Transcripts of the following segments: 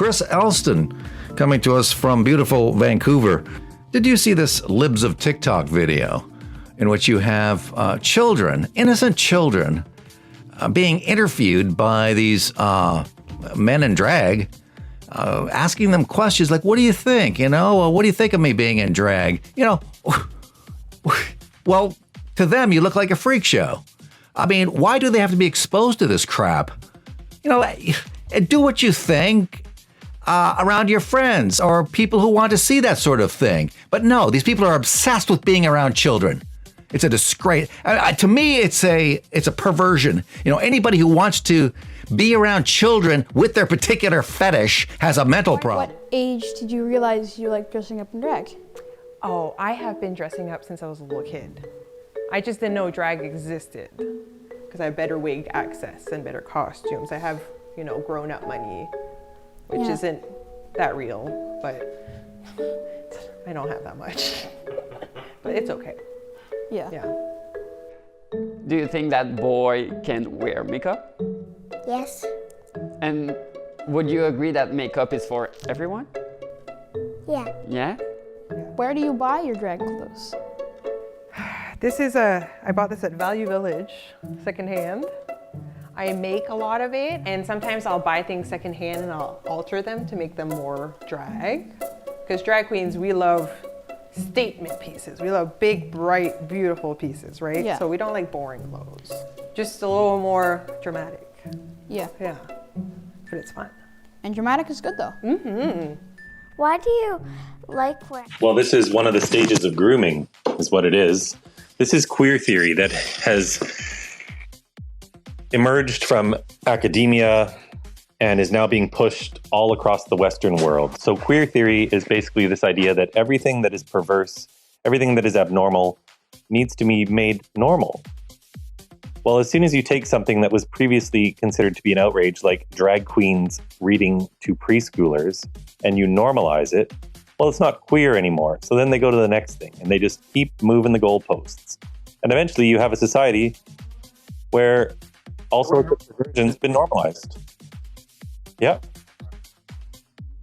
Chris Elston, coming to us from beautiful Vancouver. Did you see this Libs of TikTok video in which you have children, innocent children, being interviewed by these men in drag, asking them questions like, what do you think? What do you think of me being in drag? Well, to them, you look like a freak show. I mean, why do they have to be exposed to this crap? Do what you think around your friends or people who want to see that sort of thing. But no, these people are obsessed with being around children. It's a disgrace. To me, it's a perversion. Anybody who wants to be around children with their particular fetish has a mental problem. What age did you realize you like dressing up in drag? Oh, I have been dressing up since I was a little kid. I just didn't know drag existed because I have better wig access and better costumes. I have, grown up money, which isn't that real, but I don't have that much. But it's okay. Yeah. Do you think that boy can wear makeup? Yes. And would you agree that makeup is for everyone? Yeah. Yeah? Where do you buy your drag clothes? I bought this at Value Village, secondhand. I make a lot of it, and sometimes I'll buy things secondhand and I'll alter them to make them more drag. Because drag queens, we love statement pieces. We love big, bright, beautiful pieces, right? Yeah. So we don't like boring clothes. Just a little more dramatic. Yeah. Yeah. But it's fun. And dramatic is good though. Mm-hmm. Why do you like wearing? Well, this is one of the stages of grooming, is what it is. This is queer theory that has emerged from academia and is now being pushed all across the Western world. So queer theory is basically this idea that everything that is perverse, everything that is abnormal, needs to be made normal. Well, as soon as you take something that was previously considered to be an outrage, like drag queens reading to preschoolers, and you normalize it, well, it's not queer anymore. So then they go to the next thing, and they just keep moving the goalposts. And eventually you have a society where all sorts of perversions have been normalized. Yeah.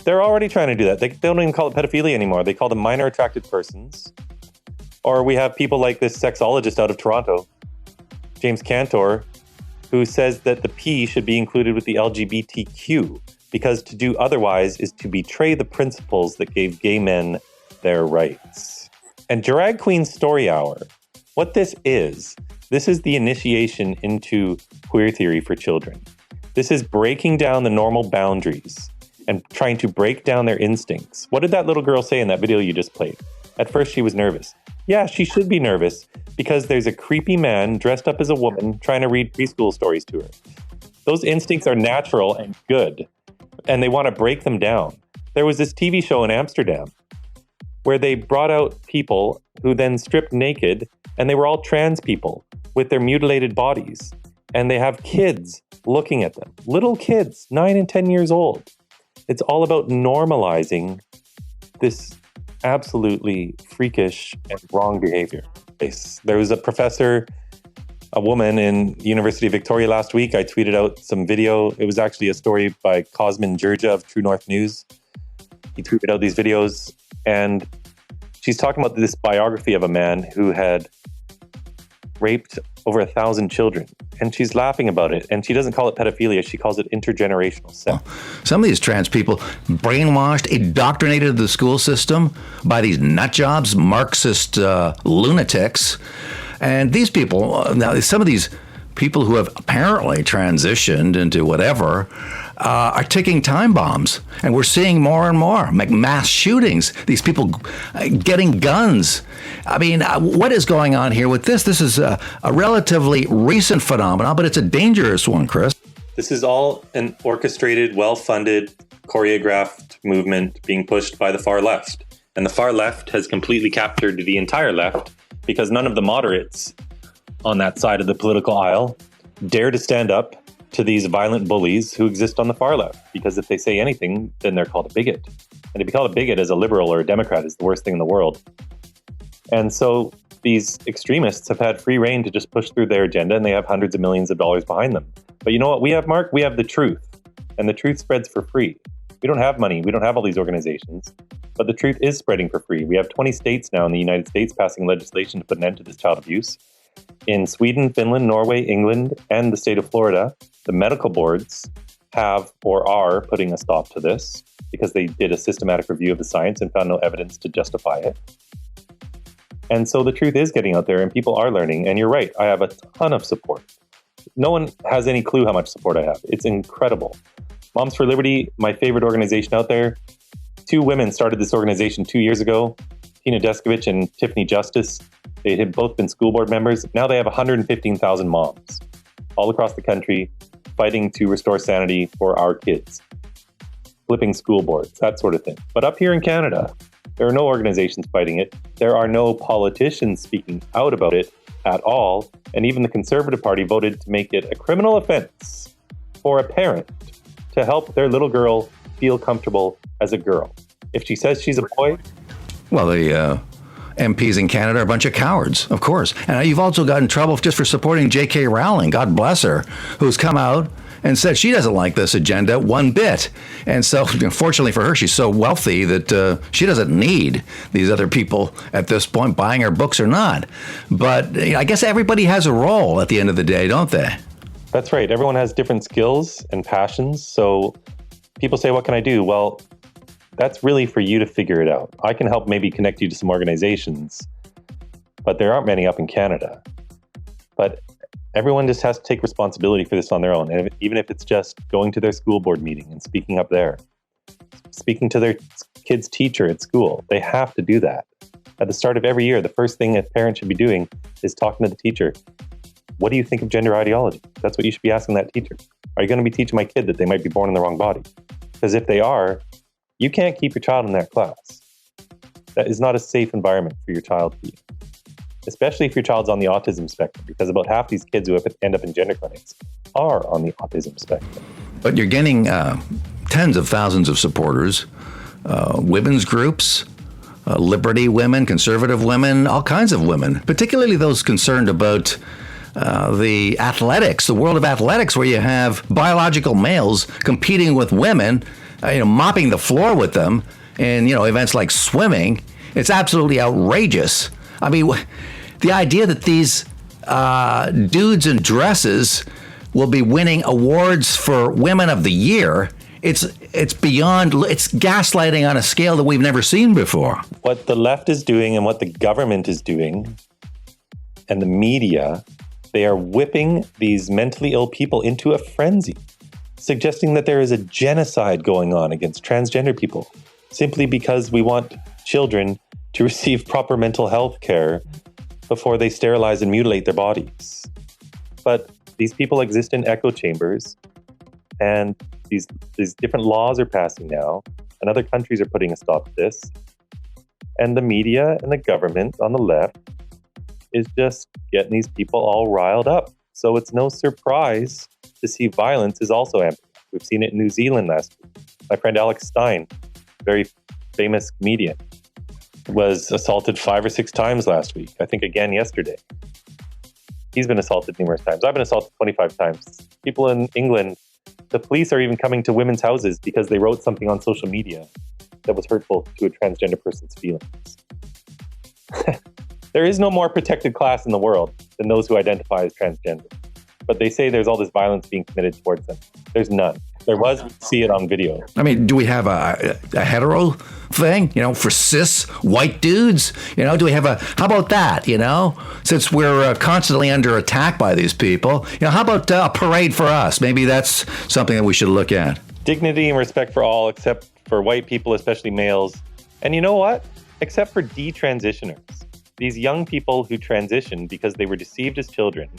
They're already trying to do that. They don't even call it pedophilia anymore. They call them minor attracted persons. Or we have people like this sexologist out of Toronto, James Cantor, who says that the P should be included with the LGBTQ because to do otherwise is to betray the principles that gave gay men their rights. And Drag Queen Story Hour, what this is the initiation into queer theory for children. This is breaking down the normal boundaries and trying to break down their instincts. What did that little girl say in that video you just played? At first she was nervous. Yeah, she should be nervous because there's a creepy man dressed up as a woman trying to read preschool stories to her. Those instincts are natural and good, and they want to break them down. There was this TV show in Amsterdam where they brought out people who then stripped naked, and they were all trans people with their mutilated bodies. And they have kids looking at them. Little kids, 9 and 10 years old. It's all about normalizing this absolutely freakish and wrong behavior. There was a professor, a woman in University of Victoria last week. I tweeted out some video. It was actually a story by Cosmin Georgia of True North News. He tweeted out these videos, and she's talking about this biography of a man who had raped over 1,000 children. And she's laughing about it. And she doesn't call it pedophilia. She calls it intergenerational sex. Some of these trans people brainwashed, indoctrinated into the school system by these nut jobs, Marxist lunatics. And these people, now some of these people who have apparently transitioned into whatever, are ticking time bombs. And we're seeing more and more, like mass shootings, these people getting guns. I mean, what is going on here with this? This is a relatively recent phenomenon, but it's a dangerous one, Chris. This is all an orchestrated, well-funded, choreographed movement being pushed by the far left. And the far left has completely captured the entire left because none of the moderates on that side of the political aisle dare to stand up to these violent bullies who exist on the far left. Because if they say anything, then they're called a bigot. And to be called a bigot as a liberal or a Democrat is the worst thing in the world. And so these extremists have had free reign to just push through their agenda, and they have hundreds of millions of dollars behind them. But you know what we have, Mark? We have the truth. And the truth spreads for free. We don't have money. We don't have all these organizations. But the truth is spreading for free. We have 20 states now in the United States passing legislation to put an end to this child abuse. In Sweden, Finland, Norway, England, and the state of Florida, the medical boards have or are putting a stop to this because they did a systematic review of the science and found no evidence to justify it. And so the truth is getting out there and people are learning. And you're right, I have a ton of support. No one has any clue how much support I have. It's incredible. Moms for Liberty, my favorite organization out there. 2 women started this organization 2 years ago, Tina Deskovich and Tiffany Justice. They had both been school board members. Now they have 115,000 moms all across the country fighting to restore sanity for our kids, flipping school boards, that sort of thing. But up here in Canada, there are no organizations fighting it. There are no politicians speaking out about it at all. And even the Conservative Party voted to make it a criminal offense for a parent to help their little girl feel comfortable as a girl. If she says she's a boy. Well, the MPs in Canada are a bunch of cowards, of course. And you've also got in trouble just for supporting J.K. Rowling, God bless her, who's come out and said she doesn't like this agenda one bit. And so, fortunately for her, she's so wealthy that she doesn't need these other people at this point buying her books or not. But I guess everybody has a role at the end of the day, don't they? That's right. Everyone has different skills and passions. So people say, what can I do? Well, that's really for you to figure it out. I can help maybe connect you to some organizations, but there aren't many up in Canada. But everyone just has to take responsibility for this on their own. And even if it's just going to their school board meeting and speaking up there, speaking to their kid's teacher at school, they have to do that. At the start of every year, the first thing a parent should be doing is talking to the teacher. What do you think of gender ideology? That's what you should be asking that teacher. Are you going to be teaching my kid that they might be born in the wrong body? Because if they are, you can't keep your child in that class. That is not a safe environment for your child to be in, especially if your child's on the autism spectrum, because about half these kids who end up in gender clinics are on the autism spectrum. But you're getting tens of thousands of supporters, women's groups, Liberty women, conservative women, all kinds of women, particularly those concerned about the athletics, the world of athletics, where you have biological males competing with women, mopping the floor with them in, events like swimming. It's absolutely outrageous. I mean, the idea that these dudes in dresses will be winning awards for Women of the Year, it's beyond, it's gaslighting on a scale that we've never seen before. What the left is doing and what the government is doing and the media, they are whipping these mentally ill people into a frenzy, suggesting that there is a genocide going on against transgender people simply because we want children to receive proper mental health care before they sterilize and mutilate their bodies. But these people exist in echo chambers, and these different laws are passing now, and other countries are putting a stop to this. And the media and the government on the left is just getting these people all riled up. So it's no surprise to see violence is also amplified. We've seen it in New Zealand last week. My friend Alex Stein, very famous comedian, was assaulted 5 or 6 times last week. I think again yesterday. He's been assaulted numerous times. I've been assaulted 25 times. People in England, the police are even coming to women's houses because they wrote something on social media that was hurtful to a transgender person's feelings. There is no more protected class in the world than those who identify as transgender. But they say there's all this violence being committed towards them. There's none. There was, see it on video. I mean, do we have a hetero thing, for cis white dudes? Do we have how about that, since we're constantly under attack by these people, how about a parade for us? Maybe that's something that we should look at. Dignity and respect for all, except for white people, especially males. And you know what? Except for detransitioners. These young people who transition because they were deceived as children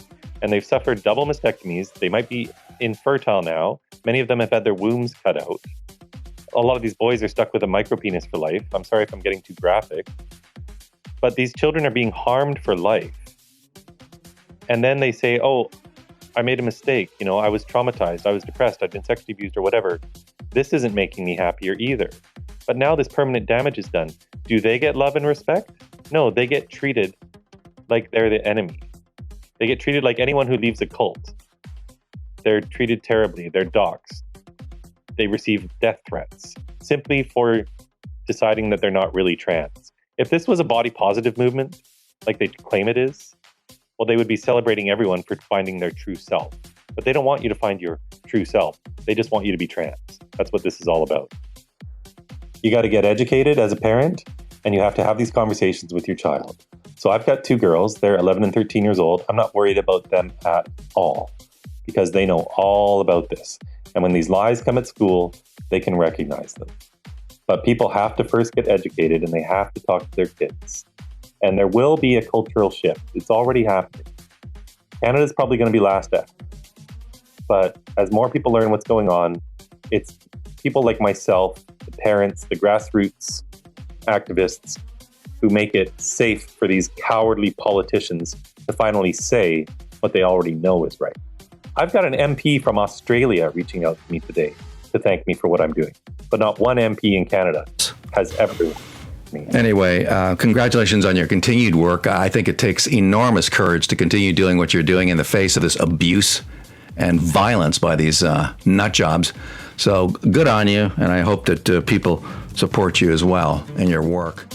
and they've suffered double mastectomies. They might be infertile now. Many of them have had their wombs cut out. A lot of these boys are stuck with a micropenis for life. I'm sorry if I'm getting too graphic. But these children are being harmed for life. And then they say, oh, I made a mistake. I was traumatized. I was depressed. I've been sexually abused or whatever. This isn't making me happier either. But now this permanent damage is done. Do they get love and respect? No, they get treated like they're the enemy. They get treated like anyone who leaves a cult. They're treated terribly. They're doxxed. they receive death threats simply for deciding that they're not really trans. If this was a body positive movement, like they claim it is, well, they would be celebrating everyone for finding their true self. But they don't want you to find your true self. They just want you to be trans. That's what this is all about. You got to get educated as a parent, and you have to have these conversations with your child. So I've got 2 girls. They're 11 and 13 years old. I'm not worried about them at all because they know all about this. And when these lies come at school, they can recognize them. But people have to first get educated, and they have to talk to their kids. And there will be a cultural shift. It's already happening. Canada's probably going to be last after. But as more people learn what's going on, it's people like myself, the parents, the grassroots activists, who make it safe for these cowardly politicians to finally say what they already know is right. I've got an MP from Australia reaching out to me today to thank me for what I'm doing, but not one MP in Canada has ever. Anyway, congratulations on your continued work. I think it takes enormous courage to continue doing what you're doing in the face of this abuse and violence by these nut jobs. So good on you, and I hope that people support you as well in your work.